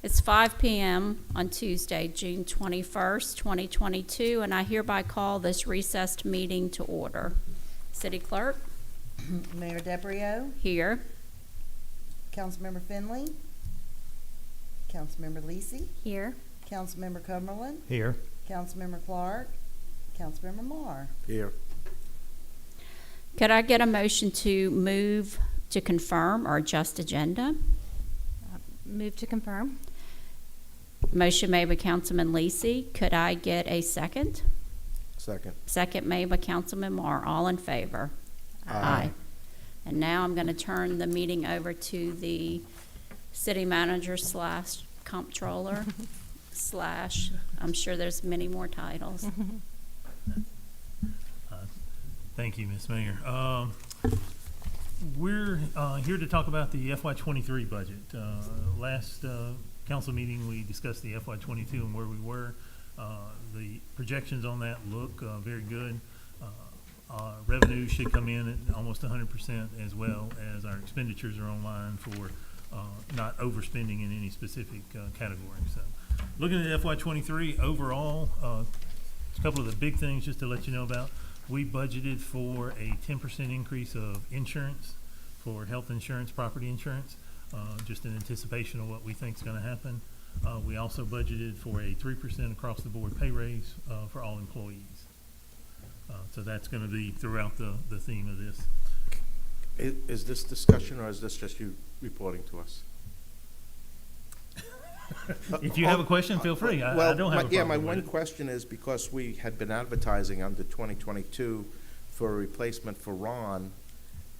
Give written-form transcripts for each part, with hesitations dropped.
It's 5 p.m. on Tuesday, June 21st, 2022, and I hereby call this recessed meeting to order. City Clerk, Mayor DeBrio, here. Councilmember Finley, Councilmember Lisi, Here. Councilmember Cumberland, Here. Councilmember Clark, Councilmember Marr. Here. Could I get a motion to move to confirm or adjust agenda? Move to confirm. Motion made by Councilman Lisi. Could I get a second? Second. Second made by Councilman Marr. All in favor? Aye. And now I'm going to turn the meeting over to the city manager slash comptroller slash, I'm sure there's many more titles. Thank you, Ms. Mayor. We're here to talk about the FY23 budget. Last council meeting, we discussed the FY22 and where we were. The projections on that look very good. Revenue should come in at almost 100%, as well as our expenditures are online for not overspending in any specific category. So, looking at FY23 overall, a couple of the big things just to let you know about. We budgeted for a 10% increase of insurance for health insurance, property insurance, just in anticipation of what we think is going to happen. We also budgeted for a 3% across the board pay raise for all employees. So that's going to be throughout the theme of this. Is this discussion or is this just you reporting to us? If you have a question, feel free. I don't have a problem Yeah, my with one it. question is because we had been advertising under 2022 for a replacement for Ron,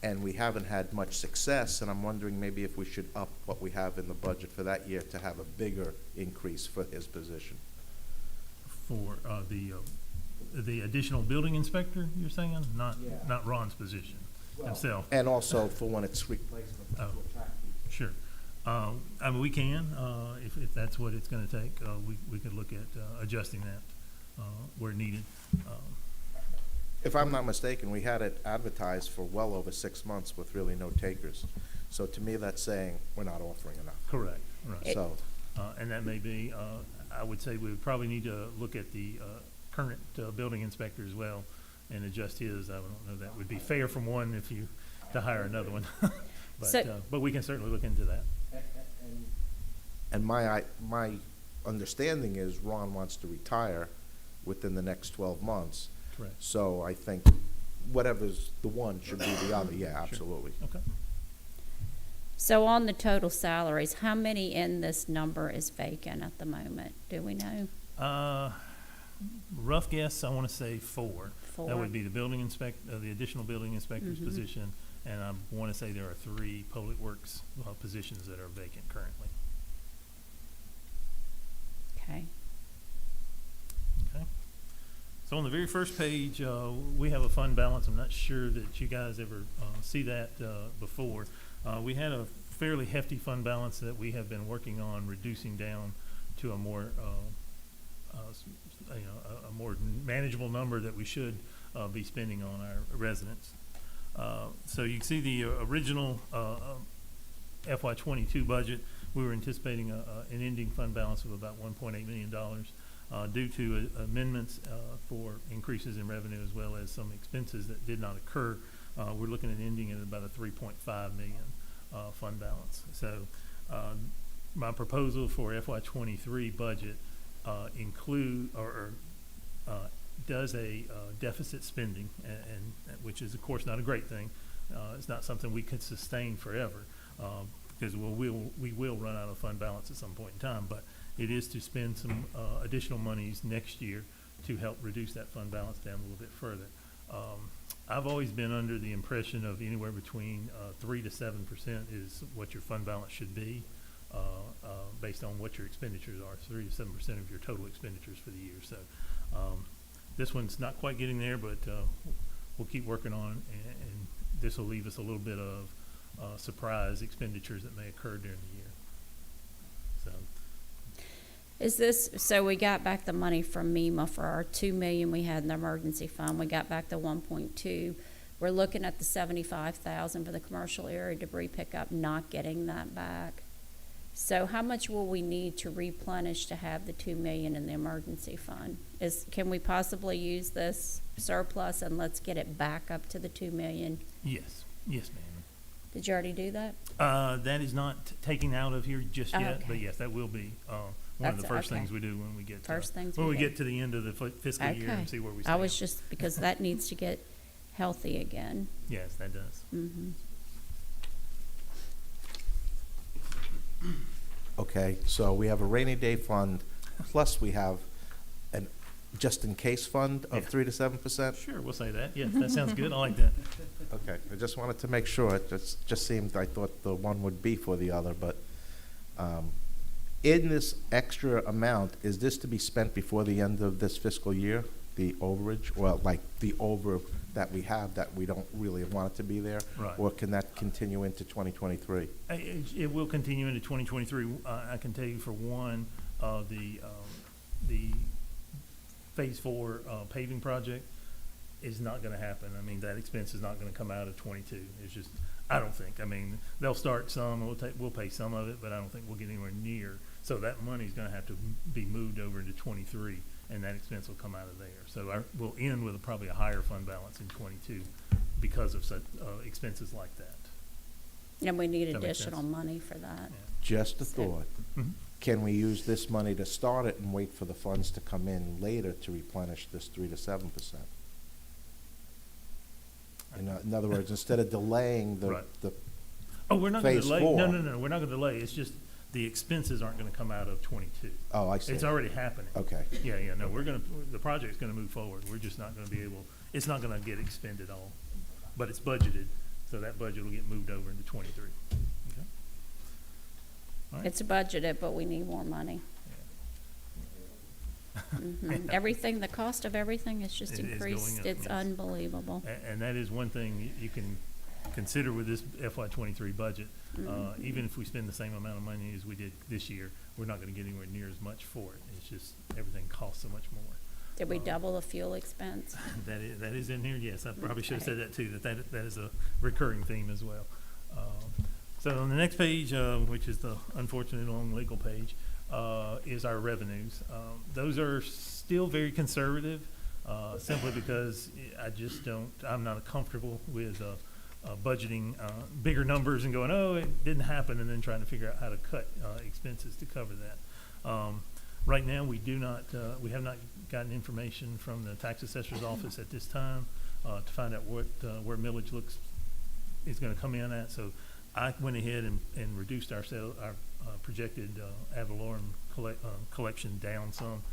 and we haven't had much success, and I'm wondering maybe if we should up what we have in the budget for that year to have a bigger increase for his position. For the additional building inspector, you're saying? Not Ron's position himself. And also for when it's replacement. Oh. Sure. I mean, we can, if that's what it's gonna take, we could look at adjusting that where needed. If I'm not mistaken, we had it advertised for well over 6 months with really no takers. So to me, that's saying we're not offering enough. Correct, right. So, And that may be, I would say we would probably need to look at the current building inspector as well and adjust his. I don't know if that would be fair from one if you, to hire another one. But we can certainly look into that. and my understanding is Ron wants to retire within the next 12 months. Correct. So I think whatever's the one should be the other. Yeah, absolutely. Okay. So on the total salaries, how many in this number is vacant at the moment? Do we know? Rough guess, I want to say 4. Four. That would be the building inspector, the additional building inspector's position, and I want to say there are 3 public works positions that are vacant currently. Okay. Okay. So on the very first page, we have a fund balance. I'm not sure that you guys ever see that before. We had a fairly hefty fund balance that we have been working on reducing down to a more a more manageable number that we should be spending on our residents. So you can see the original FY22 budget. We were anticipating an ending fund balance of about $1.8 million. Due to amendments for increases in revenue as well as some expenses that did not occur, we're looking at ending at about a $3.5 million fund balance. So my proposal for FY23 budget does a deficit spending, and which is of course not a great thing. It's not something we could sustain forever because we will run out of fund balance at some point in time, but it is to spend some additional monies next year to help reduce that fund balance down a little bit further. I've always been under the impression of anywhere between 3 to 7% is what your fund balance should be based on what your expenditures are, 3 to 7% of your total expenditures for the year. So this one's not quite getting there, but we'll keep working on it, and this will leave us a little bit of surprise expenditures that may occur during the year. So. Is this, so we got back the money from MEMA for our $2 million we had in the emergency fund. We got back the 1.2. We're looking at the $75,000 for the commercial area debris pickup, not getting that back. So how much will we need to replenish to have the 2 million in the emergency fund? Can we possibly use this surplus and let's get it back up to the 2 million? Yes, yes, ma'am. Did you already do that? That is not taken out of here just Oh, yet, but okay. yes, that will be, one of the That's- first okay. things we do when we get to. First things When we we do. get to the end of the fiscal year Okay. and see where we I stand. was just, because that needs to get healthy again. Yes, that does. Mm-hmm. Okay, so we have a rainy day fund, plus we have an just-in-case fund of Yeah. 3 to 7%? Sure, we'll say that. Yes, that sounds good. I like that. Okay, I just wanted to make sure. It just seemed, I thought the one would be for the other, but in this extra amount, is this to be spent before the end of this fiscal year, the overage? Well, like the over that we have, that we don't really want it to be there? Right. Or can that continue into 2023? It will continue into 2023. I can tell you for one, the Phase 4 paving project is not gonna happen. I mean, that expense is not gonna come out of 22. It's just, I don't think. I mean, they'll start some, and we'll pay some of it, but I don't think we'll get anywhere near. So that money's gonna have to be moved over into 23, and that expense will come out of there. So we'll end with probably a higher fund balance in 22 because of such expenses like that. And we need That makes additional sense. money for that. Just a So- thought. Mhm. Can we use this money to start it and wait for the funds to come in later to replenish this 3 to 7%? In other words, instead of delaying Right. the Oh, we're not gonna Phase delay. 4. No, we're not gonna delay. It's just the expenses aren't gonna come out of 22. oh, I see. It's already happening. Okay. Yeah, no, the project's gonna move forward. We're just not gonna be able, it's not gonna get expended all, but it's budgeted, so that budget will get moved over into 23. Okay? All right. It's budgeted, but we need more money. Mhm. Everything, the cost of everything has just It is going increased. up, It's yes. unbelievable. And that is one thing you can consider with this FY 23 budget. Mhm. Even if we spend the same amount of money as we did this year, we're not gonna get anywhere near as much for it. It's just, everything costs so much more. Did we double the fuel expense? That is in here, yes. I probably should have said that too, that is a recurring theme as well. So on the next page, which is the unfortunate long legal page, is our revenues. Those are still very conservative, simply because I'm not comfortable with budgeting bigger numbers and going, oh, it didn't happen, and then trying to figure out how to cut expenses to cover that. Right now, we have not gotten information from the tax assessor's office at this time to find out where millage is gonna come in at. So I went ahead and reduced our projected ad valorem collection down some.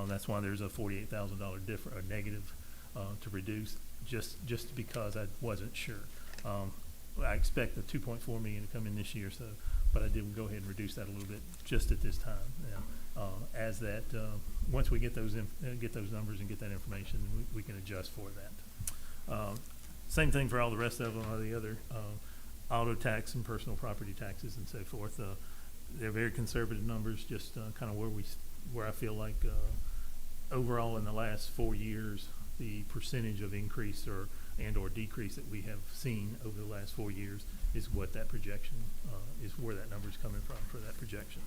That's why there's a $48,000 negative to reduce, just because I wasn't sure. I expect the 2.4 million to come in this year, but I did go ahead and reduce that a little bit just at this time. As that, once we get those numbers and get that information, we can adjust for that. Same thing for all the rest of them, all the other auto tax and personal property taxes and so forth. They're very conservative numbers, just kind of where I feel like overall in the last 4 years, the percentage of increase or decrease that we have seen over the last 4 years is what that projection is, where that number is coming from for that projection.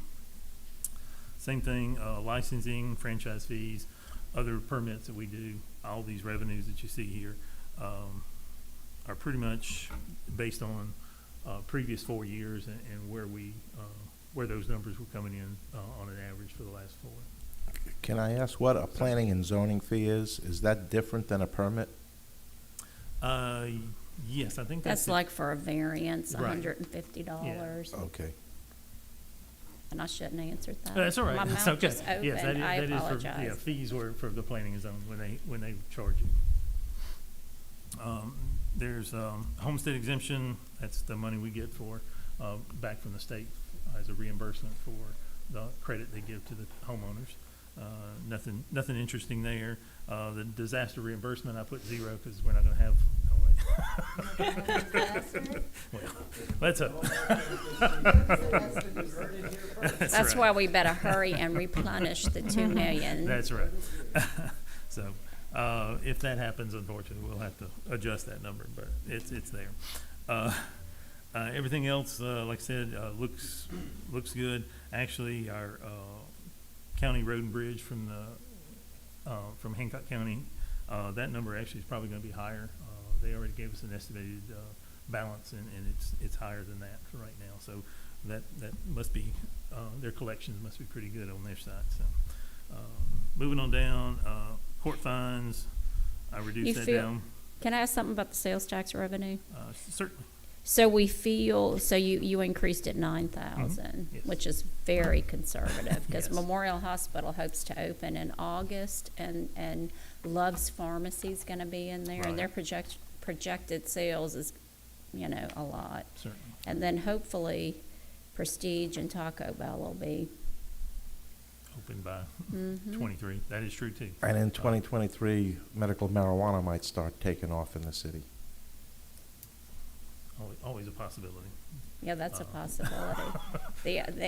Same thing, licensing, franchise fees, other permits that we do, all these revenues that you see here are pretty much based on previous 4 years and where those numbers were coming in on an average for the last 4. Can I ask what a planning and zoning fee is? Is that different than a permit? Yes, I think That's it. like for a variance, Right. $150. Okay. And I shouldn't have answered that. That's all right. My That's mouth okay. just Yes, opened. I that is for, apologize. fees were for the planning and zone when they charge you. There's homestead exemption. That's the money we get for back from the state as a reimbursement for the credit they give to the homeowners. Nothing interesting there. The disaster reimbursement, I put 0 because we're not going to have. Oh, wait. Well, let's hope. That's right. why we better hurry and replenish the 2 million. That's right. So, if that happens, unfortunately, we'll have to adjust that number, but it's there. Everything else, like I said, looks good. Actually, our county road and bridge from Hancock County, that number actually is probably going to be higher. They already gave us an estimated balance, and it's higher than that for right now. So that must be their collections must be pretty good on their side. So moving on down, court fines, I reduced that down. Can I ask something about the sales tax revenue? Certainly. So we feel, so you increased it 9,000, Yes. which is very conservative, because Yes. Memorial Hospital hopes to open in August, and Love's Pharmacy's gonna be in there, and their projected sales is, a lot. Certainly. And then hopefully Prestige and Taco Bell will be, Open by mhm. 23. That is true too. And in 2023, medical marijuana might start taking off in the city. Always a possibility. Yeah, that's a possibility.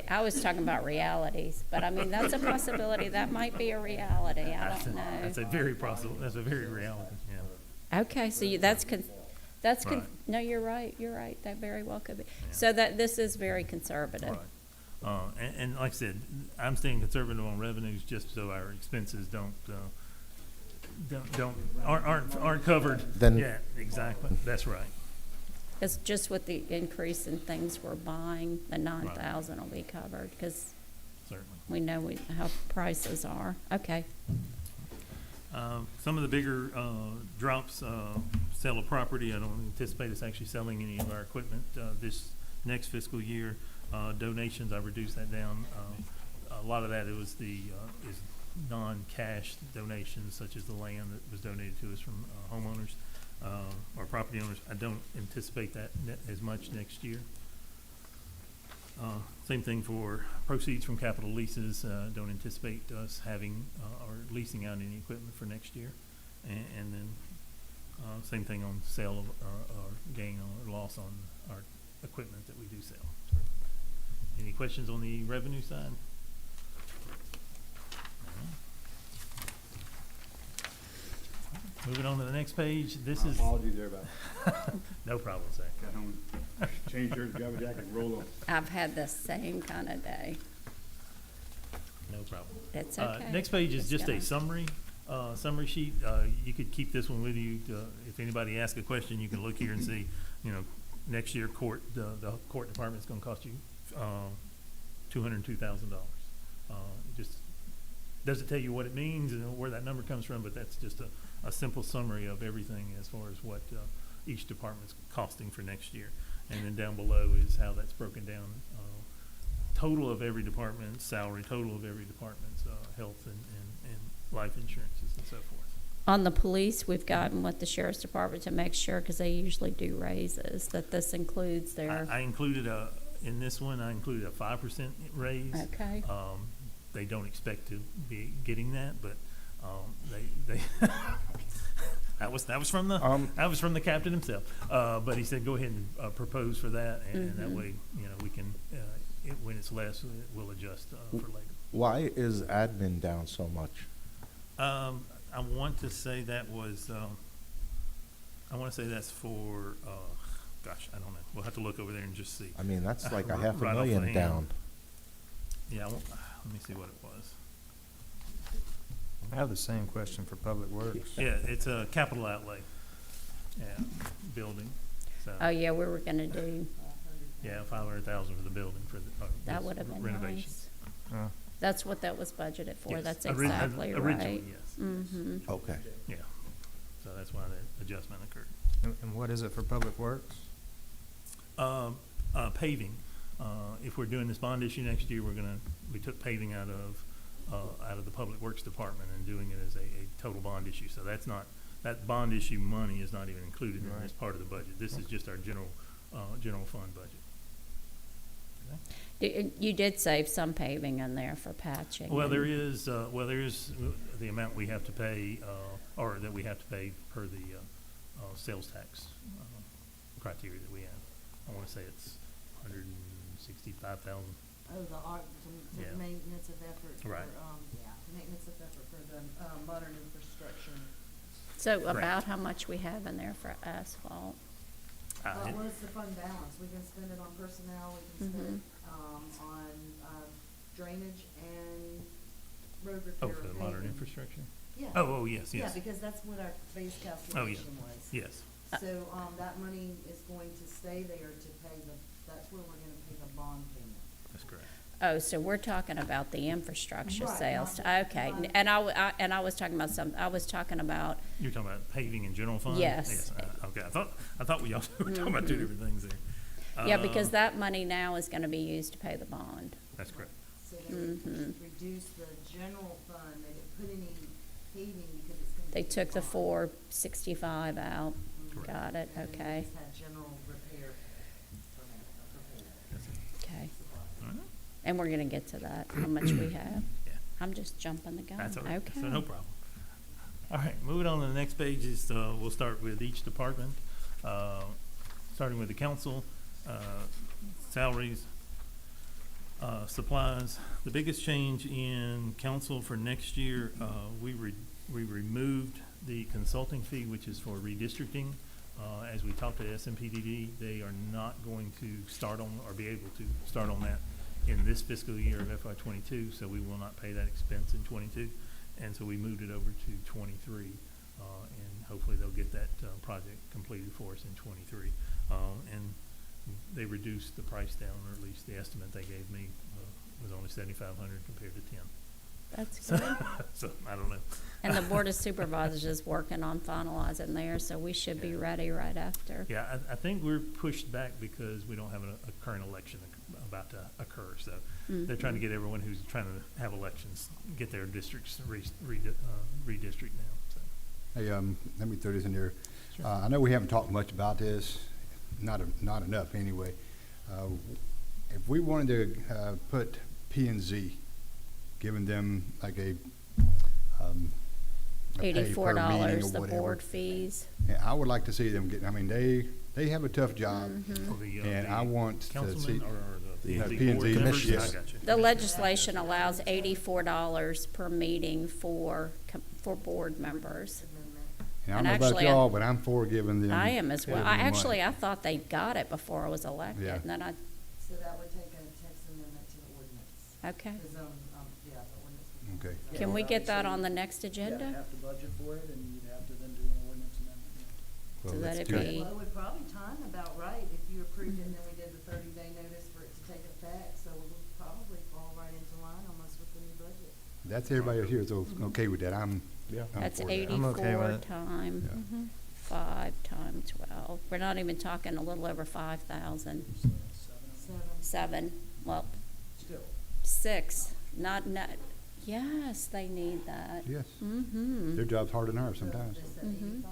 I was talking about realities, but I mean, that's a possibility. That might be a reality. I don't know. That's a very possible. That's a very reality. Yeah. Okay, so Right. no, you're right, that very well could be. Yeah. So that, this is very conservative. Right. And like I said, I'm staying conservative on revenues just so our expenses aren't covered. Then- Yeah, exactly. That's right. Because just with the increase in things we're buying, the 9,000 will be covered, because Certainly. we know how prices are. Okay, Some of the bigger drops, sale of property. I don't anticipate us actually selling any of our equipment this next fiscal year. Donations, I reduced that down. A lot of that is non-cash donations, such as the land that was donated to us from homeowners or property owners. I don't anticipate that as much next year. Same thing for proceeds from capital leases. Don't anticipate us having or leasing out any equipment for next year. And then same thing on sale of or gain or loss on our equipment that we do sell. Any questions on the revenue side? Moving on to the next page. This is Apologies there about no problem, Zach. got home, changed your jumper jacket, roll on. I've had the same kind of day. No problem. It's okay. Next page is Just just a gonna- summary sheet. You could keep this one with you. If anybody asks a question, you can look here and see, next year the court department's gonna cost you, $202,000. Just doesn't tell you what it means and where that number comes from, but that's just a simple summary of everything as far as what, each department's costing for next year. And then down below is how that's broken down. Total of every department's salary, total of every department's, health and life insurances and so forth. On the police, we've gotten with the sheriff's department to make sure, because they usually do raises, that this includes their, I included in this one, I included a 5% raise. okay. They don't expect to be getting that, but, they, that was from the captain himself. But he said, go ahead and, propose for that, and that Mhm. way, we can, when it's less, we'll adjust, for later. Why is admin down so much? I want to say that was, I want to say that's for, gosh, I don't know. We'll have to look over there and just see. I mean, that's like a Right half a off the million hand. down. Yeah, let me see what it was. I have the same question for Public Works. Yeah, it's a capital outlay. Yeah, building. So, Oh, yeah, we were gonna do, yeah, 500,000 for the building for the that this would have been renovation. nice. Uh, That's what that was budgeted for. Yes, That's originally, exactly right. yes. Mm-hmm. Okay. Yeah, so that's why that adjustment occurred. and what is it for Public Works? Paving. If we're doing this bond issue next year, we took paving out of the Public Works Department and doing it as a total bond issue. So that bond issue money is not even included in this Right. part of the budget. This is just our general fund budget. You did save some paving in there for patching. Well, and- there is the amount we have to pay, or that we have to pay per the sales tax criteria that we have. I want to say it's 165,000. Oh, Yeah. the maintenance of effort for, Right. maintenance of effort for the, modern infrastructure. So Correct. about how much we have in there for asphalt? But what is the fund balance? We can spend it on personnel, we can spend it, on, drainage and road repair. Oh, for the and modern paving. infrastructure? Yeah. Oh, yes, Yeah, yes, because that's what our base Oh, yeah. calculation was. yes. So, that money is going to stay there to pay that's where we're gonna pay the bond payment. That's correct. Oh, so we're talking about the infrastructure Right, sales, not the- okay, not- and I was talking about I was talking about, You're talking about paving and general fund? Yes. Okay, I thought we also were talking about two different things there. yeah, because Uh, that money now is gonna be used to pay the bond. That's correct. So they reduced the general fund, they didn't put any paving because it's gonna. They be took the bond. 465 out, Mhm. got it, And then okay, we just had general repair for paving. That's it. okay. All right. And we're gonna get to that, how much we have. Yeah. I'm just jumping the gun, That's all right. okay. So no problem. All right, moving on to the next page is, we'll start with each department, starting with the council, salaries, supplies. The biggest change in council for next year, we removed the consulting fee, which is for redistricting. As we talked to SMPDD, they are not going to start on, or be able to start on that in this fiscal year of FY '22, so we will not pay that expense in '22. And so we moved it over to '23, and hopefully they'll get that project completed for us in '23. And they reduced the price down, or at least the estimate they gave me was only 7,500 compared to 10. That's So, good. so I don't know. And the Board of Supervisors is working on finalizing there, so we should be ready right after. Yeah, I think we're pushed back because we don't have a current election about to occur. So they're trying to get everyone who's trying to have elections, get their districts redistrict now, so. Hey, let me throw this in there. Sure. I know we haven't talked much about this, not enough anyway. If we wanted to, put P and Z, giving them like a pay per meeting or $84, the whatever. board fees. Yeah, I would like to see them get, I mean, they have a tough job, Mm-hmm. For the, and I want to see. councilmen or the The P&Z board P&Z members? yes. I got you. The legislation allows $84 per meeting for board members. Amendment. And I And don't know about actually, y'all, but I'm for giving them. I am as well. giving I them money. I thought they got it before I was elected, Yeah. and then So that would take a text amendment to the ordinance, okay. the zone, the ordinance. Okay. Yeah. Can we get that on the next agenda? You'd have to budget for it, and you'd have to then do an ordinance amendment. Well, So let's that'd do it. be- Well, it would probably time about right if you approved it and then we did the 30-day notice for it to take effect, so it would probably fall right into line almost with the new budget. That's everybody here is okay with that. I'm That's for that. I'm okay with 84 it. time, Yeah. 5 times 12. We're not even talking a little over 5,000. So 7, well, still. 6, not, yes, they need that. Yes. Mm-hmm. Their job's harder than ours sometimes. They said Mhm.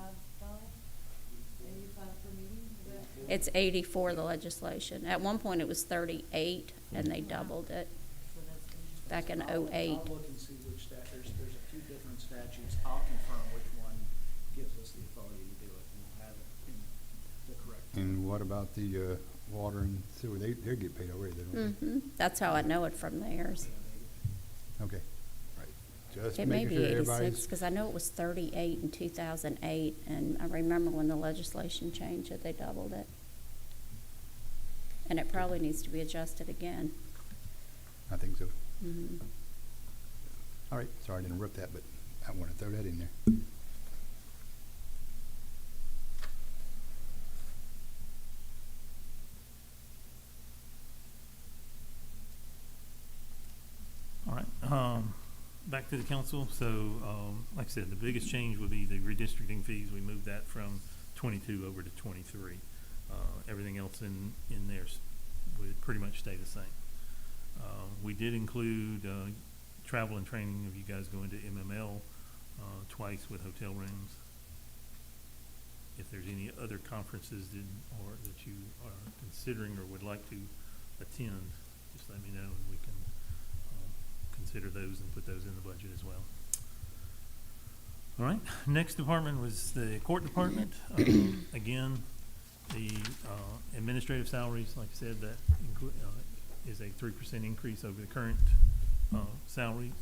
85 per meeting, is that? It's 84, the legislation. At one point, it was 38, and they doubled it So that's back in I'll- 08. I'll look and see which there's a few different statutes. I'll confirm which one gives us the authority to do it, and we'll have it in the correct. And what about the water and sewer? They get paid already, they don't Mm-hmm. That's how I know it from theirs. they? Okay. Right. Just It may making be sure 86, everybody's. because I know it was 38 in 2008, and I remember when the legislation changed it, they doubled it. And it probably needs to be adjusted again. I think so. Mhm. All right, sorry to interrupt that, but I want to throw that in there. All right, back to the council. So, like I said, the biggest change would be the redistricting fees. We moved that from 22 over to 23. Everything else in there would pretty much stay the same. We did include, travel and training of you guys going to MML, twice with hotel rooms. If there's any other conferences that you are considering or would like to attend, just let me know and we can, consider those and put those in the budget as well. All right, next department was the court department. Again, the administrative salaries, like I said, that is a 3% increase over the current salary,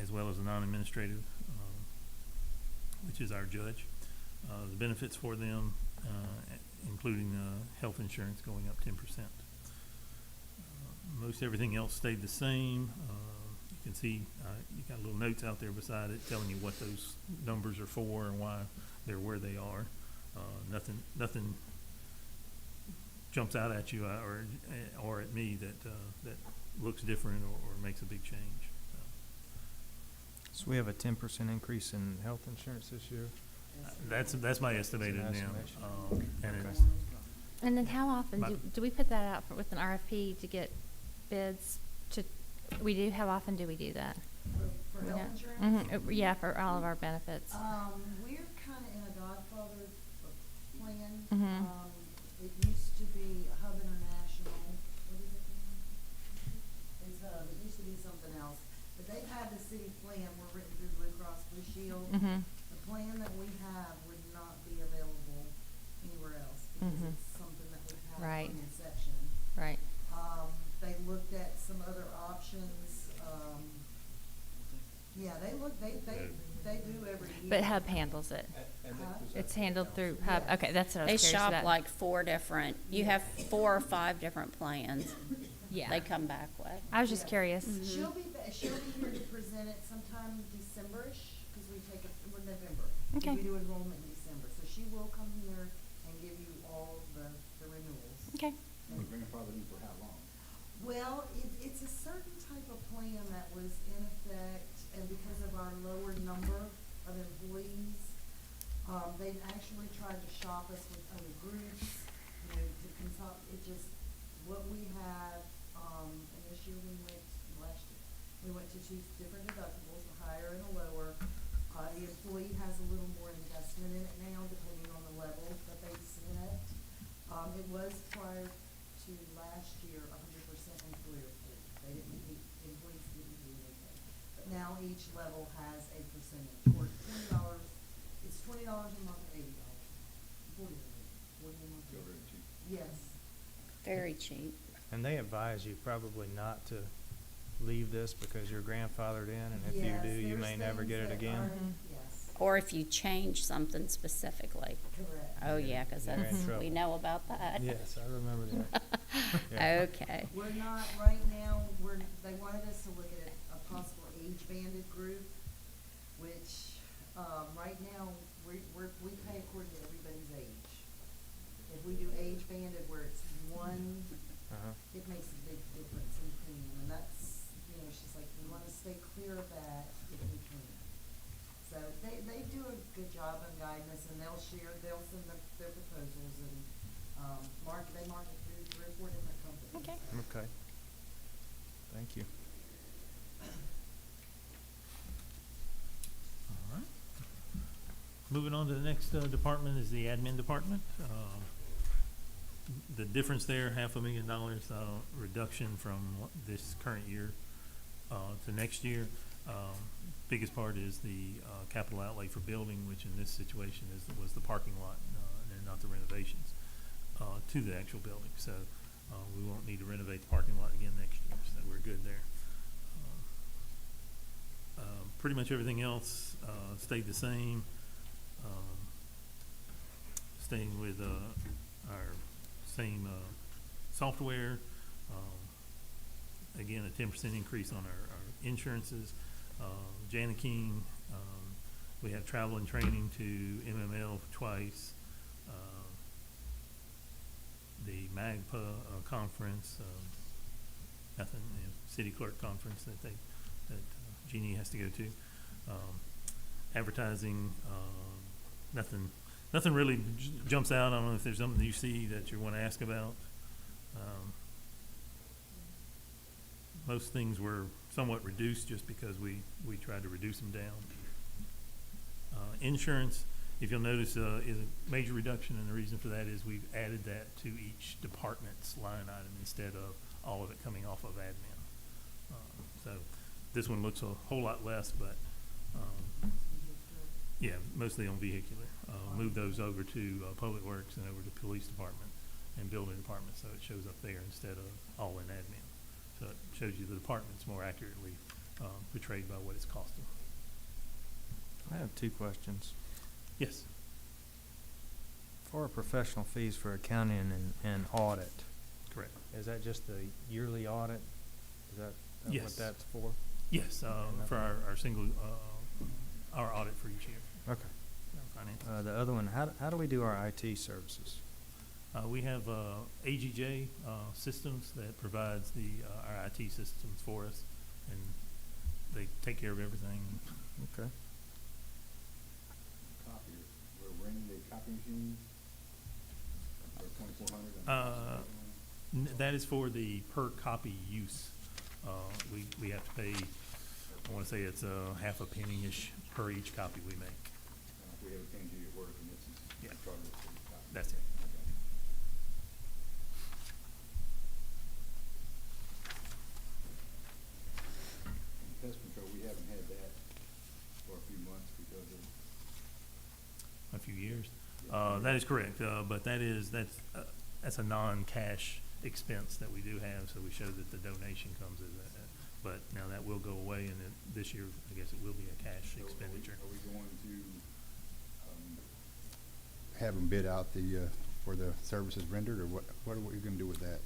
as well as the non-administrative, which is our judge. The benefits for them including health insurance going up 10%. Most everything else stayed the same. You can see you got little notes out there beside it telling you what those numbers are for and why they're where they are. Nothing jumps out at you or at me that looks different or makes a big change. So we have a 10% increase in health insurance this year? That's my estimated now. estimation. And Okay. it's, And then how often, do we put that out with an RFP to get bids to, we do, how often do we do that? For Yeah. health insurance? Yeah, for all of our benefits. We're kinda in a Godfather plan. Mhm. It used to be Hub International, what is it now? It's Hub, it used to be something else, but they've had the city plan, we're written through Blue Cross Blue Shield. Mhm. The plan that we have would not be available anywhere else, because Mhm. it's something that we've had Right. from inception. Right. They looked at some other options, yeah, they do every year. But Hub handles it. Huh? It's handled through Hub. Yes. Okay, that's what I They was curious shop about. like 4 different, you have 4 or 5 different plans Yeah. they come back with. I was just Yeah. curious. Mhm. She'll be here to present it sometime December-ish, because we take it, we're November. Okay. We do enrollment in December, so she will come here and give you all the renewals. Okay. Grandfathered for how long? Well, it's a certain type of plan that was in effect, and because of our lower number of employees, they've actually tried to shop us with other groups, to consult, what we have, and this year last year, we went to 2 different deductibles, a higher and a lower. The employee has a little more investment in it now, depending on the level that they select. It was prior to last year, 100% employer paid. Employees didn't do anything. But now each level has a percentage, or $20, it's $20 a month or $80, $40 a month. Yes. Very cheap. And they advise you probably not to leave this because you're grandfathered in, and if you Yes, do, you there's may never get things it that again? are- Yes, Or if you change something specifically. correct. Oh, yeah, 'cause You're in that's, we trouble. know about that. Yes, I remember that. Yeah. Okay. We're not, right now, they wanted us to look at a possible age-banded group, which, right now, we pay according to everybody's age. If we do age-banded where it's one, Uh-huh. it makes a big difference in premium, and that's, it's just like, we wanna stay clear of that if we can. So they do a good job of guiding us, and they'll send their proposals, and, they market through 3 or 4 different companies. Okay. so. Okay. Thank you. all right. Moving on to the next department is the admin department. The difference there, $500,000 reduction from this current year to next year. Biggest part is the capital outlay for building, which in this situation was the parking lot and not the renovations to the actual building. So we won't need to renovate the parking lot again next year, so we're good there. Pretty much everything else stayed the same. Staying with our same software. Again, a 10% increase on our insurances. Janiking, we have travel and training to MML twice. The MAGPA conference, nothing, city clerk conference that Jeannie has to go to. Advertising, nothing really jumps out. I don't know if there's something that you see that you want to ask about. Most things were somewhat reduced just because we tried to reduce them down. Insurance, if you'll notice, is a major reduction, and the reason for that is we've added that to each department's line item instead of all of it coming off of admin. So this one looks a whole lot less, but yeah, mostly on vehicular. Move those over to Public Works and over to Police Department and Building Department, so it shows up there instead of all in admin. So it shows you the department's more accurately portrayed by what it's costing. I have 2 questions. Yes. For professional fees for accounting and audit, Correct. is that just the yearly audit? Is that Yes. what that's for? Yes, for our single, our audit for each year, Okay. our finance. The other one, how do we do our IT services? We have AGJ Systems that provides our IT systems for us, and they take care of everything. Okay. Copier, we're renting the copy machines for 2,400. That is for the per copy use. We have to pay, I want to say it's half a penny-ish per each copy we make. If we have a PNG at work and it's Yeah. charged for the copy. That's it. Okay. And pest control, we haven't had that for a few months because of. A few years. That is correct, but that's a non-cash expense that we do have, so we show that the donation comes as a, but now that will go away, and this year, I guess it will be a cash So expenditure. Are we going to, have them bid out for the services rendered, or what are we gonna do with that?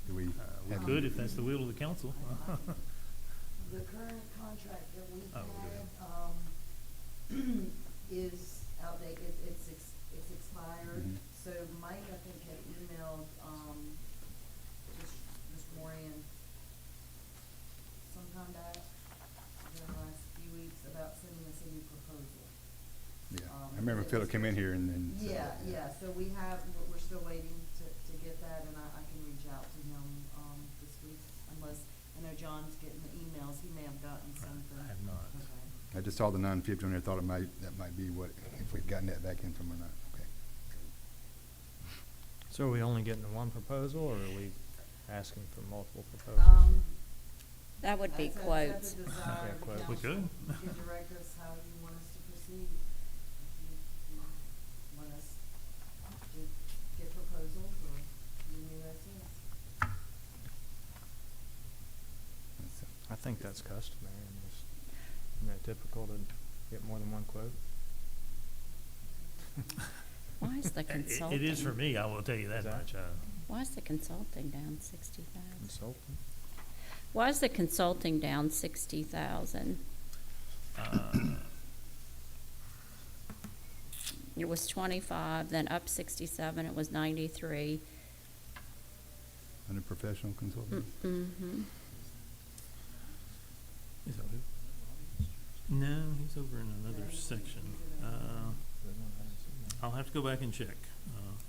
Do we? We have could them- if that's the will of the council. The current contract that we Oh, had, is outdated, it's expired. Mhm. So Mike, I think, had emailed, just this morning, sometime back, in the last few weeks, about sending us a new proposal. Yeah, I remember Philip came in here and said Yeah, that, yeah, so we're still waiting to get that, and I can reach out to him, this week, unless, I know John's getting the emails, he may have gotten something. I have not. Okay. I just saw the 950 on there, thought that might be what, if we'd gotten that back in from or not, okay. So are we only getting one proposal, or are we asking for multiple proposals? That would be That's a quotes. desire Yeah, of the quotes. We could. council. You can direct us how you want us to proceed. If you want us to get proposals, or you knew us is. I think that's customary, and it's, typical to get more than one quote. Why is the consulting? It is for me, I will tell you that Is that- much. Why is the consulting down 60,000? Consultant? Why is the consulting down 60,000? It was 25, then up 67, it was 93. Under professional consultant? Mm-hmm. Is that who? No, he's over in another section. I'll have to go back and check.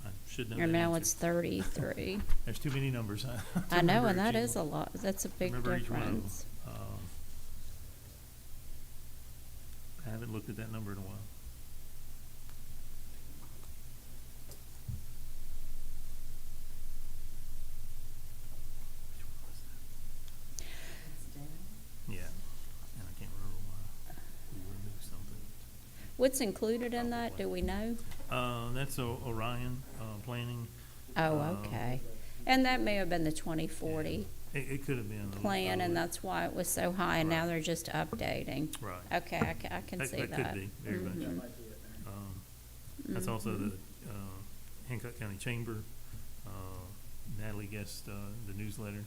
I should know that And now answer. it's 33. There's too many numbers. to I know, remember and that each is a one. lot. That's a big Remember each one of them. difference. I haven't looked at that number in a while. Which one was that? It's down. Yeah, and I can't remember why we removed something. What's included in that, do we know? That's Orion, planning. Oh, Um, okay. And that may have been the 2040 It could have been. plan, and that's why it was so high, and now Right. they're just updating. Right. Okay, I can see that. That could be, very much. Mhm. That might be it there. That's also Mhm. the Hancock County Chamber, Natalie Guest, the newsletter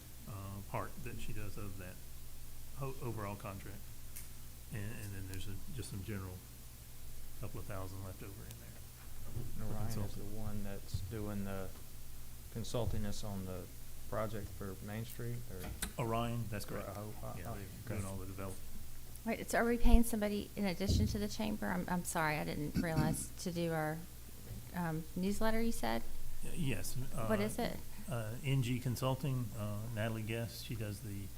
part that she does of that overall contract. And then there's just some general, couple of thousand left over in there. Orion is the consultant. one that's doing the consulting us on the project for Main Street, or? Orion, that's correct. Yeah, Oh, they're doing okay. all the development. Wait, so are we paying somebody in addition to the chamber? I'm sorry, I didn't realize to do our newsletter, you said? Yes. What is it? NG Consulting, Natalie Guest, she does the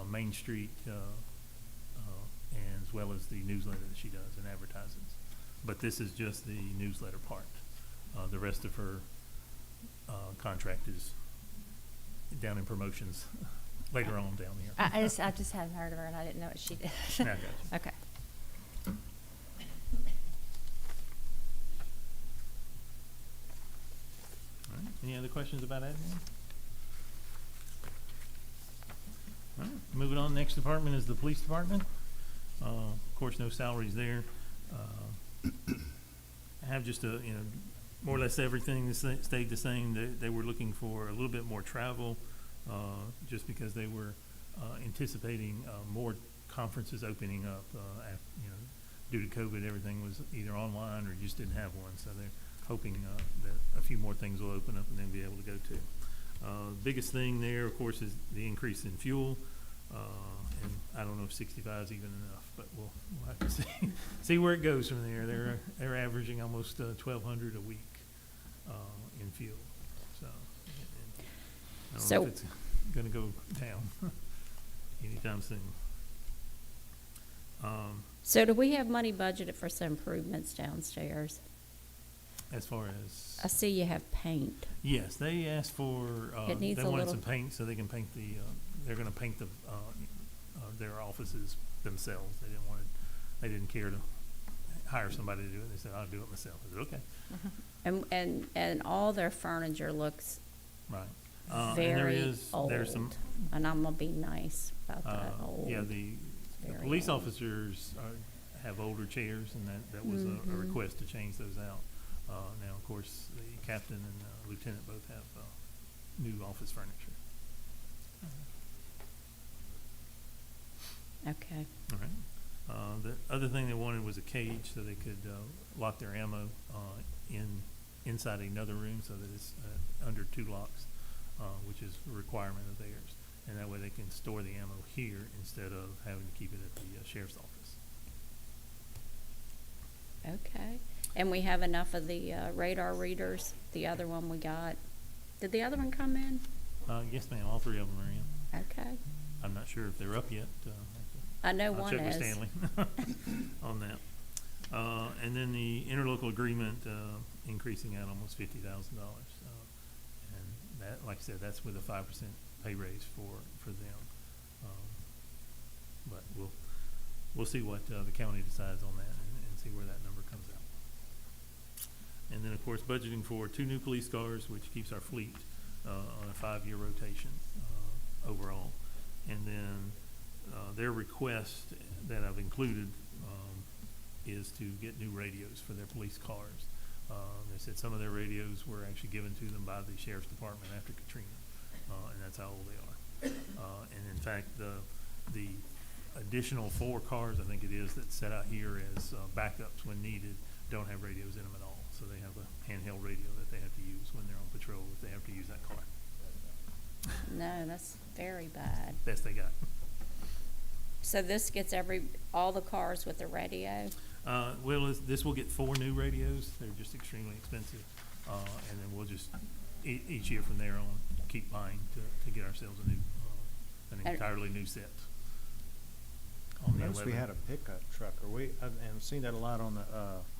Main Street, and as well as the newsletter that she does and advertises. But this is just the newsletter part. The rest of her contract is down in promotions later on down here. I just hadn't heard of her, and I didn't know what she did. I got you. Okay. All right. Any other questions about admin? All right, moving on, next department is the police department. Of course, no salaries there. I have just more or less everything stayed the same. They were looking for a little bit more travel, just because they were anticipating more conferences opening up. You know, due to COVID, everything was either online or you just didn't have one. So they're hoping that a few more things will open up and then be able to go to. Biggest thing there, of course, is the increase in fuel. And I don't know if 65 is even enough, but we'll have to see where it goes from there. They're averaging almost 1,200 a week in fuel. So I don't know if it's going to go down anytime soon. So do we have money budgeted for some improvements downstairs? As far as I see you have paint. yes, they asked for It needs they a wanted little- some paint so they can paint the. They're going to paint their offices themselves. They didn't care to hire somebody to do it. They said, "I'll do it myself." I said, "Okay." And all their furniture looks Right. And there very is old. there's some And I'm gonna be nice about that old. yeah the very police old. officers have older chairs, and that was a Mhm. request to change those out. Now, of course, the captain and lieutenant both have new office furniture. Okay. All right. The other thing they wanted was a cage so they could lock their ammo inside another room so that it's under 2 locks, which is a requirement of theirs. And that way they can store the ammo here instead of having to keep it at the sheriff's office. Okay. And we have enough of the radar readers. The other one we got. Did the other one come in? Yes, ma'am. All 3 of them are in. Okay. I'm not sure if they're up yet. I know I'll one check with is. Stanley on that. And then the interlocal agreement increasing at almost $50,000. And that, like I said, that's with a 5% pay raise for them. But we'll see what the county decides on that and see where that number comes out. And then, of course, budgeting for 2 new police cars, which keeps our fleet on a 5-year rotation overall. And then their request that I've included is to get new radios for their police cars. They said some of their radios were actually given to them by the sheriff's department after Katrina, and that's how old they are. And in fact, the additional 4 cars, I think it is, that's set out here as backups when needed, don't have radios in them at all. So they have a handheld radio that they have to use when they're on patrol if they have to use that car. No, that's very bad. Best they got. So this gets all the cars with the radio? Well, this will get 4 new radios. They're just extremely expensive. And then we'll just, each year from there on, keep buying to get ourselves an entirely new set. On the Noticed we 11. had a pickup truck, I've seen that a lot on the,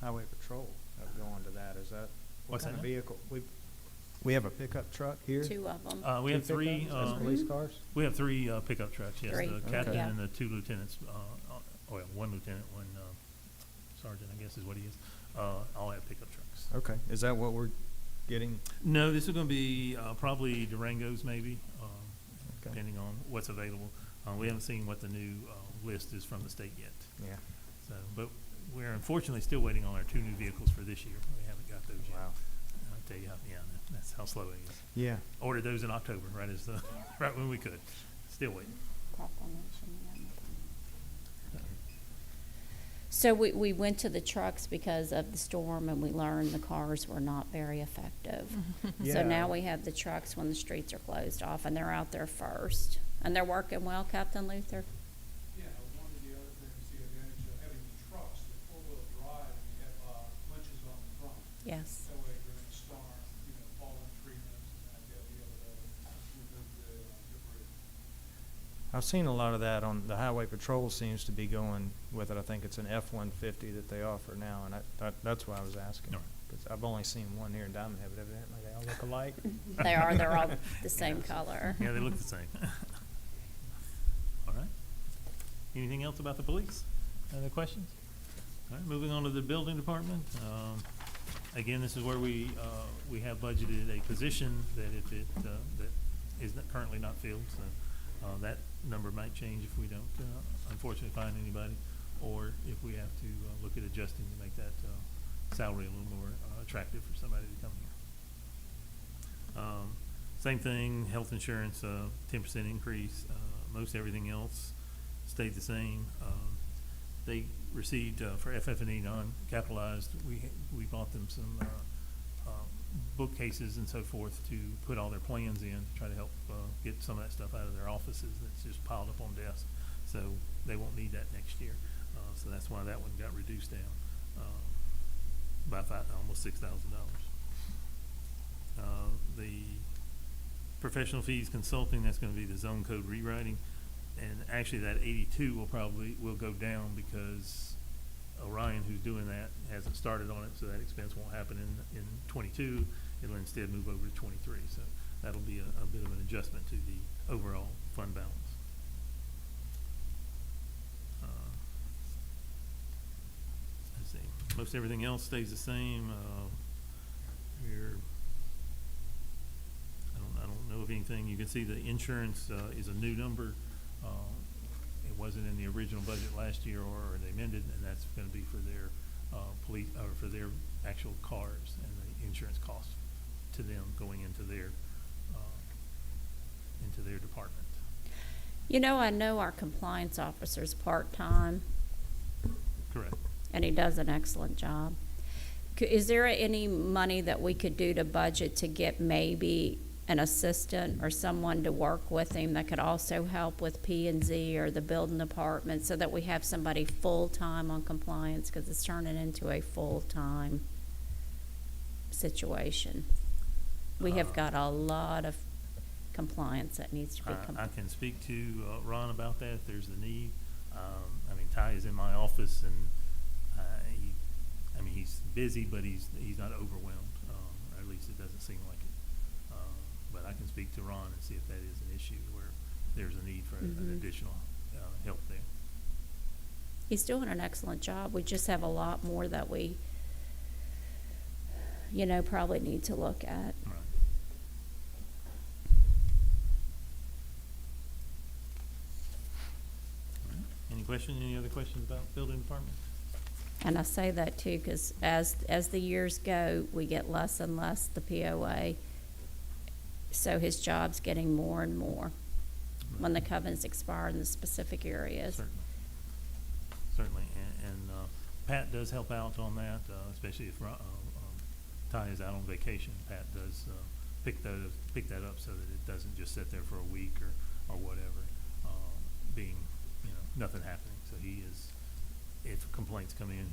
highway patrol, going to that, is that, what What's kind of that? vehicle? We have a pickup truck here? 2 of them. We have 2 3. pickups as police cars? We have 3 pickup trucks. Yes, 3. the Okay. captain Yeah. and the 2 lieutenants. Well, 1 lieutenant, 1 sergeant, I guess is what he is. All have pickup trucks. Okay, is that what we're getting? No, this is going to be probably Durangos, maybe, Okay. depending on what's available. We haven't seen what the new list is from the state yet. Yeah. So, but we're unfortunately still waiting on our 2 new vehicles for this year. We haven't got those yet. Wow. I'll tell you how, yeah, that's how slow it is. Yeah. Ordered those in October, right as right when we could. Still waiting. So we went to the trucks because of the storm and we learned the cars were not very effective. So Yeah. now we have the trucks when the streets are closed off and they're out there first. And they're working well, Captain Luther? Yeah, one of the other things, the advantage of having the trucks, the 4-wheel drive, and you have winches on the front. Yes. That way during a storm, fallen tree limbs and that, they'll be able to remove the debris. I've seen a lot of that on, the highway patrol seems to be going with it. I think it's an F-150 that they offer now, and that's why I was asking. All right. 'Cause I've only seen one here in Diamond Head, but evidently they all look alike. They're all the same color. Yeah, they look the same. All right. Anything else about the police? Other questions? All right, moving on to the building department. Again, this is where we have budgeted a position that if it, that is currently not filled, so that number might change if we don't unfortunately find anybody, or if we have to look at adjusting to make that salary a little more attractive for somebody to come here. Same thing, health insurance, 10% increase. Most everything else stayed the same. They received, for FF&E non-capitalized, we bought them some bookcases and so forth to put all their plans in, to try to help get some of that stuff out of their offices that's just piled up on desks. So they won't need that next year. So that's why that one got reduced down by almost $6,000. The professional fees consulting, that's going to be the zone code rewriting. And actually that 82 will go down because Orion, who's doing that, hasn't started on it, so that expense won't happen in 22. It'll instead move over to 23. So that'll be a bit of an adjustment to the overall fund balance. Let's see. Most everything else stays the same. I don't know of anything. You can see the insurance is a new number. It wasn't in the original budget last year, or they amended, and that's going to be for their police, or for their actual cars and the insurance costs to them going into their department. You know, I know our compliance officer's part-time, Correct. and he does an excellent job. Is there any money that we could do to budget to get maybe an assistant or someone to work with him that could also help with P&Z or the building department, so that we have somebody full-time on compliance, because it's turning into a full-time situation? We have got a lot of compliance that needs to be I can speak to Ron about that if there's a need. I mean, Ty is in my office, and he's busy, but he's not overwhelmed, or at least it doesn't seem like it. But I can speak to Ron and see if that is an issue where there's a need for an additional help there. He's doing an excellent job. We just have a lot more that we, probably need to look at. Right. All right. Any other questions about building department? And I say that too, because as the years go, we get less and less the POA. So his job's getting more and more when the covenants expire in the specific areas. Certainly, and Pat does help out on that, especially if Ty is out on vacation. Pat does pick that up so that it doesn't just sit there for a week or whatever, being nothing happening. So he is, if complaints come in,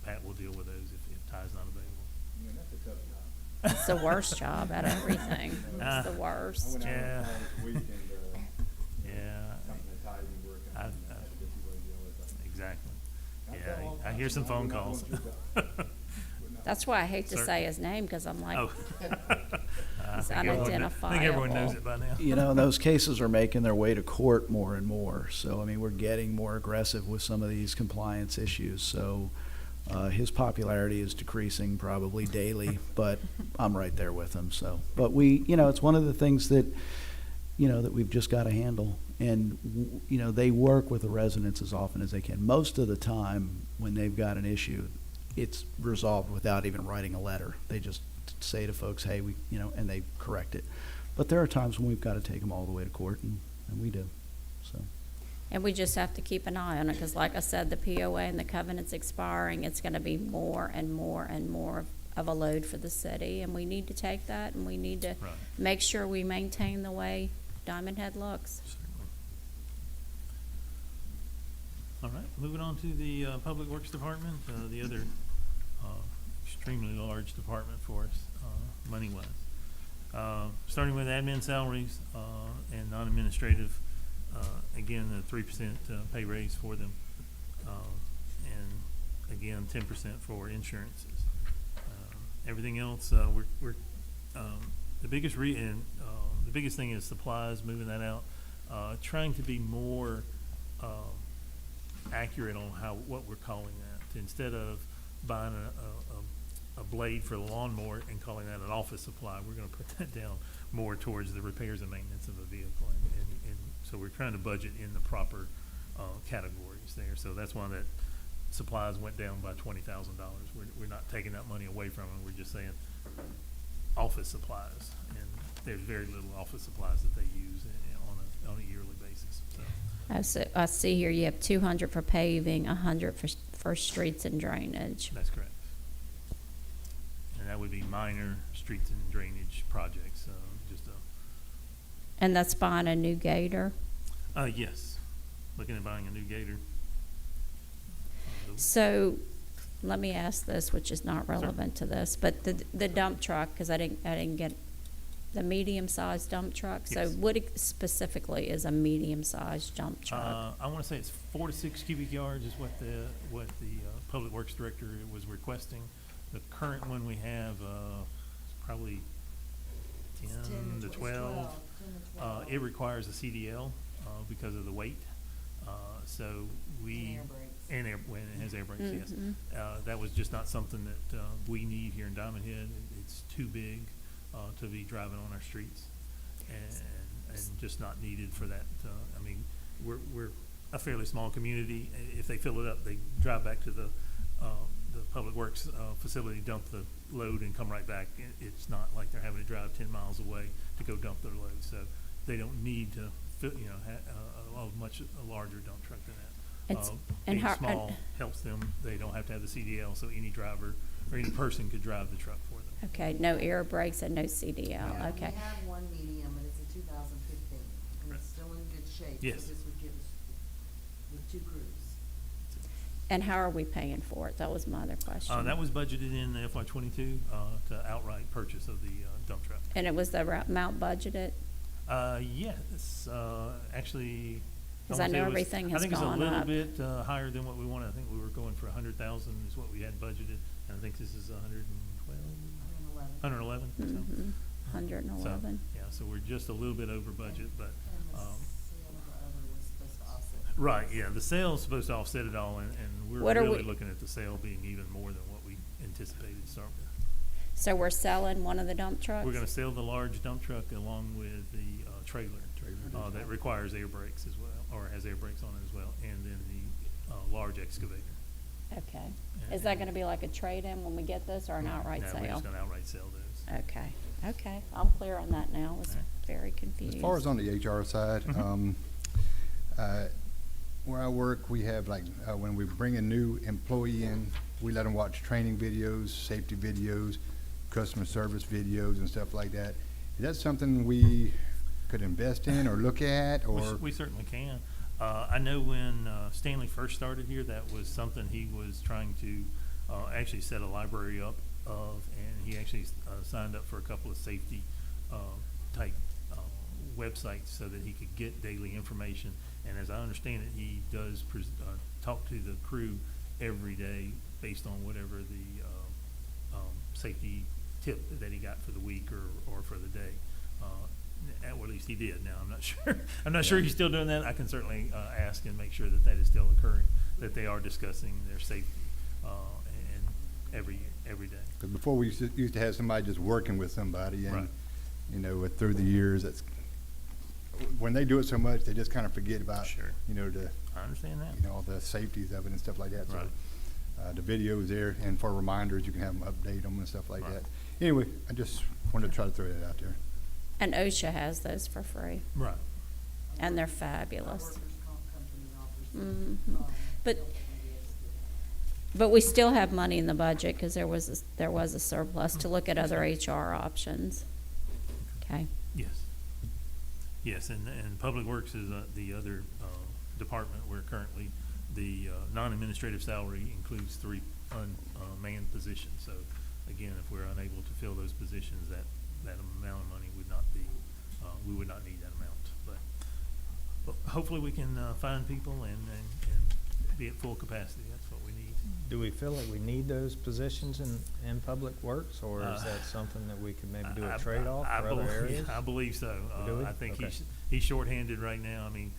Pat will deal with those if Ty's not available. Yeah, that's a tough job. It's the worst job out of everything. It's the I worst. went out Yeah. on this week and, Yeah, something that ties me working, I've- and I had to get you what to deal with. exactly. I Yeah, tell all I hear some I'm phone not calls. doing your job. That's why I hate to Sir. say his name, because I'm like, Oh. I He's think everyone unidentifiable. I think everyone knows it by now. You know, and those cases are making their way to court more and more. So, I mean, we're getting more aggressive with some of these compliance issues. So, his popularity is decreasing probably daily, but I'm right there with him. So, but it's one of the things that, that we've just got to handle. And, they work with the residents as often as they can. Most of the time, when they've got an issue, it's resolved without even writing a letter. They just say to folks, hey, and they correct it. But there are times when we've got to take them all the way to court, and we do. So. and we just have to keep an eye on it, because like I said, the POA and the covenant's expiring. It's going to be more and more and more of a load for the city, and we need to take that, and we need to Right. make sure we maintain the way Diamond Head looks. Certainly. All right, moving on to the Public Works Department, the other extremely large department for us, money-wise. Starting with admin salaries and non-administrative, again, the 3% pay raise for them, and again, 10% for insurances. Everything else, we're the biggest the biggest thing is supplies, moving that out, trying to be more accurate on what we're calling that. Instead of buying a blade for the lawnmower and calling that an office supply, we're going to put that down more towards the repairs and maintenance of a vehicle, and so we're trying to budget in the proper categories there. So that's why that supplies went down by $20,000. We're not taking that money away from them, we're just saying office supplies. And there's very little office supplies that they use on a yearly basis, so. I see here you have 200 for paving, 100 for streets and drainage. That's correct. And that would be minor streets and drainage projects, just And that's buying a new gator? yes, looking at buying a new gator. So, let me ask this, which is not relevant to this, but the dump truck, because I didn't get the medium-sized dump truck. So Yes. what specifically is a medium-sized dump truck? I wanna say it's 4 to 6 cubic yards is what the Public Works Director was requesting. The current one we have, is probably It's 10 to 12. 10 to 12. It requires a CDL, because of the weight, so we. And air brakes. And when it has air brakes, yes. Mhm. That was just not something that, we need here in Diamond Head. It's too big, to be driving on our streets and just not needed for that. I mean, we're a fairly small community. If they fill it up, they drive back to the Public Works, facility, dump the load and come right back. It's not like they're having to drive 10 miles away to go dump their load. So they don't need to fill, a larger dump truck than that. It's- and Being how- small helps them. They don't have to have the CDL, so any driver or any person could drive the truck for them. Okay, no air brakes and no CDL, Yeah, okay. We have one medium, and it's a 2015, and it's still in good shape. Yes. So this would give us with 2 crews. And how are we paying for it? That was my other question. That was budgeted in the FY '22, to outright purchase of the, dump truck. And it was the amount budgeted? Yes, actually. 'Cause I wanna say know it was- everything has I think it's a gone little up. bit, higher than what we wanted. I think we were going for 100,000 is what we had budgeted, and I think this is 112, 111. 111, so. Mhm. 111. So, yeah, so we're just a little bit over budget, but, And the sale of the other was supposed to offset. right, yeah, the sale's supposed to offset it all, and we're What are really we- looking at the sale being even more than what we anticipated to start with. So we're selling one of the dump trucks? We're gonna sell the large dump truck along with the, trailer, that requires air brakes as well, or has air brakes on it as well, and then the, large excavator. Okay. Is that gonna be like a trade-in when we get this, or an outright No, sale? we're just gonna outright sell those. Okay, okay, I'm clear on that now, I was Alright. very confused. As far as on the HR side, Mhm. where I work, we have like, when we bring a new employee in, we let them watch training videos, safety videos, customer service videos and stuff like that. Is that something we could invest in or look at, or? We certainly can. I know when, Stanley first started here, that was something he was trying to, actually set a library up of, and he actually, signed up for a couple of safety, type, websites so that he could get daily information. And as I understand it, he does talk to the crew every day based on whatever the, safety tip that he got for the week or for the day. Or at least he did. Now, I'm not sure. I'm not sure he's still doing that. I can certainly, ask and make sure that that is still occurring, that they are discussing their safety, and every day. 'Cause before we used to have somebody just working with somebody, and, Right. Through the years, that's, when they do it so much, they just kind of forget about, Sure. the, I understand that. all the safeties of it and stuff like that. So, Right. the video's there, and for reminders, you can have them update them and stuff like Right. that. Anyway, I just wanted to try to throw that out there. And OSHA has those for free, Right. and they're Our fabulous. workers' comp company offers. Mhm. But- health videos too. But we still have money in the budget, because there was a surplus to look at other HR options. Okay, Yes. Yes, and Public Works is, the other, department where currently the, non-administrative salary includes 3 unmanned positions. So again, if we're unable to fill those positions, that amount of money would not be, we would not need that amount. But hopefully we can, find people and be at full capacity. That's what we need. Do we feel like we need those positions in Public Works, or is Uh, that something that we could maybe do I- a trade-off I for other believe- areas? I believe so. Do we? I think Okay. he's shorthanded right now. I mean,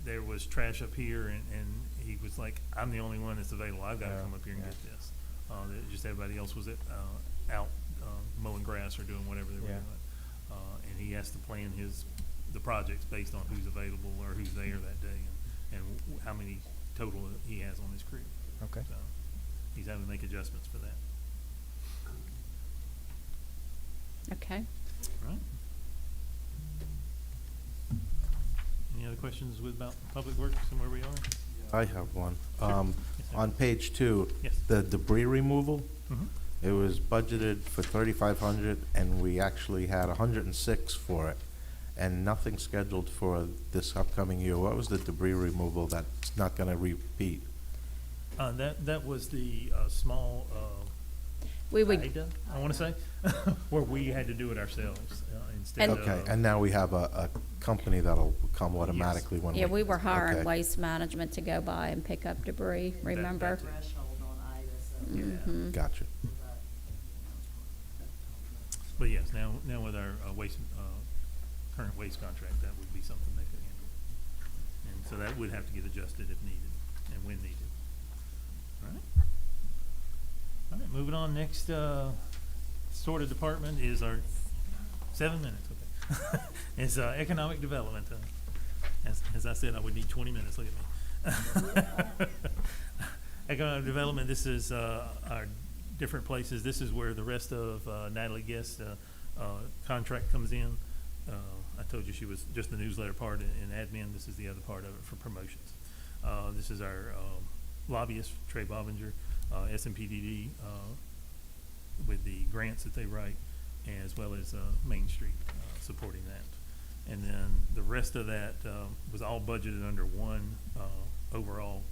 there was trash up here, and he was like, "I'm the only one that's available. I've got to Yeah, come up here and yeah. get this." Just everybody else was out mowing grass or doing whatever they were Yeah. doing. And he has to plan the projects based on who's available or who's there that day, and how many total that he has on his crew. Okay. So he's having to make adjustments for that. Okay. Right? Any other questions about Public Works and where we are? I have one. Sure. Yes, sir. On page 2, Yes. the debris removal, Mhm. it was budgeted for 3,500, and we actually had 106 for it, and nothing scheduled for this upcoming year. What was the debris removal that's not gonna repeat? That was the small We would, Ida, I want to say, where we had to do it ourselves instead of. Okay, and now we have a company that'll come automatically when we. yeah, we were hiring okay. Waste Management to go by and pick up debris, remember? that's it. Threshold on IDA, so. Mhm. Gotcha. that- But yes, now with our waste, current waste contract, that would be something they could handle. And so that would have to get adjusted if needed and when needed. All right. All right, moving on. Next, sort of department is our 7 minutes, okay. Is economic development. As I said, I would need 20 minutes. Look at me. Economic development, this is our different places. This is where the rest of Natalie Guest's contract comes in. I told you she was just the newsletter part in admin. This is the other part of it for promotions. This is our lobbyist, Trey Bobinger, SMPDD, with the grants that they write, as well as Main Street supporting that. And then the rest of that was all budgeted under one overall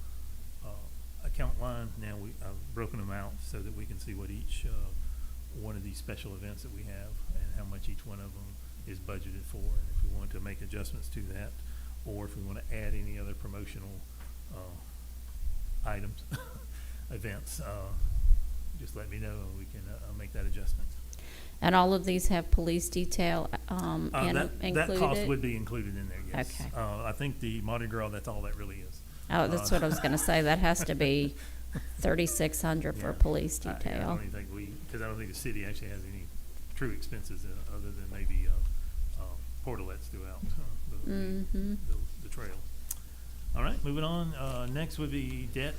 account line. Now I've broken them out so that we can see what each one of these special events that we have and how much each one of them is budgeted for, and if we want to make adjustments to that, or if we want to add any other promotional items, events, just let me know and we can make that adjustment. And all of these have police detail included? That cost would be included in there, yes. Okay. I think the Mardi Gras, that's all that really is. Oh, that's what I was gonna say, that has to be 3,600 for Yeah. police I detail. don't even think because I don't think the city actually has any true expenses other than maybe portalets throughout Mhm. the trail. All right, moving on. Next would be debt.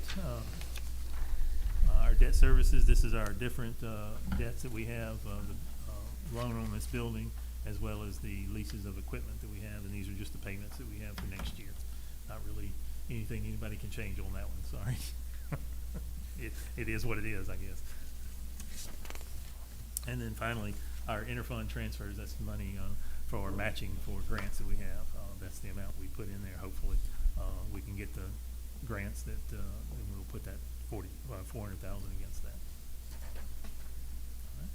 Our debt services, this is our different debts that we have, the loan on this building, as well as the leases of equipment that we have, and these are just the payments that we have for next year. Not really anything anybody can change on that one, sorry. It is what it is, I guess. And then finally, our interfund transfers, that's the money for matching for grants that we have. That's the amount we put in there. Hopefully, we can get the grants that, and we'll put that 400,000 against that. All right.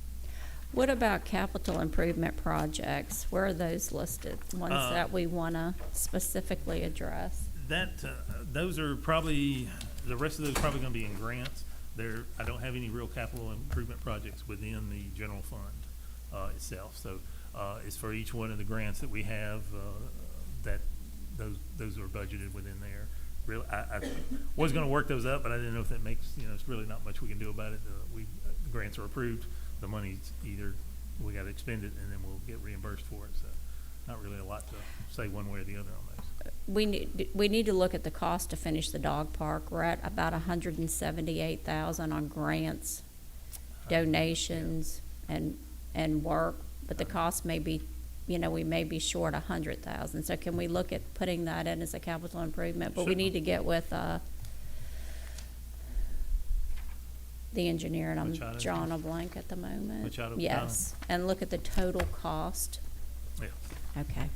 What about capital improvement projects? Where are those listed? Ones that we wanna specifically address? Those are probably, the rest of those are probably gonna be in grants. I don't have any real capital improvement projects within the general fund itself. So it's for each one of the grants that we have, that those are budgeted within there. Really, I was gonna work those up, but I didn't know if that makes, it's really not much we can do about it. The grants are approved, the money's either, we gotta expend it and then we'll get reimbursed for it. So not really a lot to say one way or the other on those. We need to look at the cost to finish the dog park. We're at about 178,000 on grants, donations, and work, but the cost may be, we may be short 100,000. So can we look at putting that in as a capital improvement? But we Certainly. need to get with the engineer, and I'm Machado? drawing a blank at the moment. Machado? Yes, and look at the total cost. Yeah, Okay.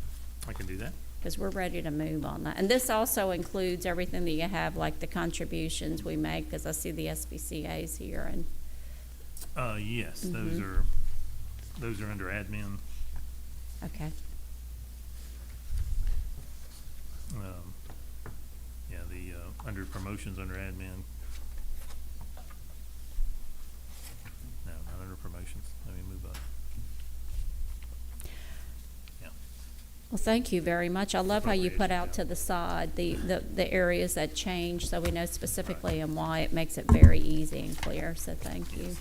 I can do that. Because we're ready to move on that. And this also includes everything that you have, like the contributions we make, because I see the SBCA's here, and, Yes, Mhm. those are under admin. okay. Yeah, under promotions, under admin. No, not under promotions. Let me move up. Yeah. Well, thank you very much. I love how you put out Appropriations, to yeah. the side the areas that change, so we know specifically and why. It makes it very easy and clear, so thank you.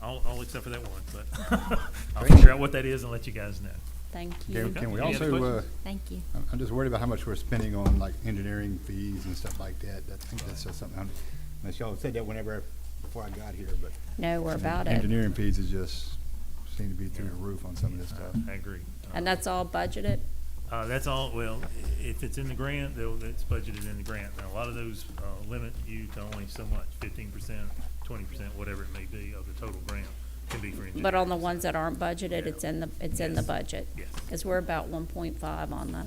All except for that one, but I'll figure out what that is and let you guys know. Thank you. Can we Any other also, questions? Thank you. I'm just worried about how much we're spending on like engineering fees and stuff like that. I think that's just something, unless y'all said that before I got here, but. No, we're about it. Engineering fees is just, seem to be through the roof on some of this stuff. I agree. And that's all budgeted? That's all, well, if it's in the grant, it's budgeted in the grant. Now, a lot of those, limit you to only so much, 15%, 20%, whatever it may be of the total grant can be for engineering. But on the ones that aren't budgeted, Yeah. it's in the Yes. budget? Yes. Because we're about 1.5 on that.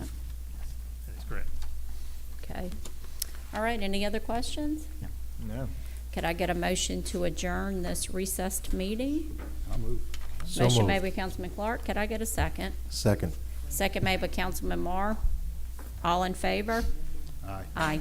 That's correct. Okay. All right, any other questions? No. Could I get a motion to adjourn this recessed meeting? I'll move. Motion made by Councilman Clark. Could I get a second? Second. Second made by Councilman Marr. All in favor? Aye. Aye.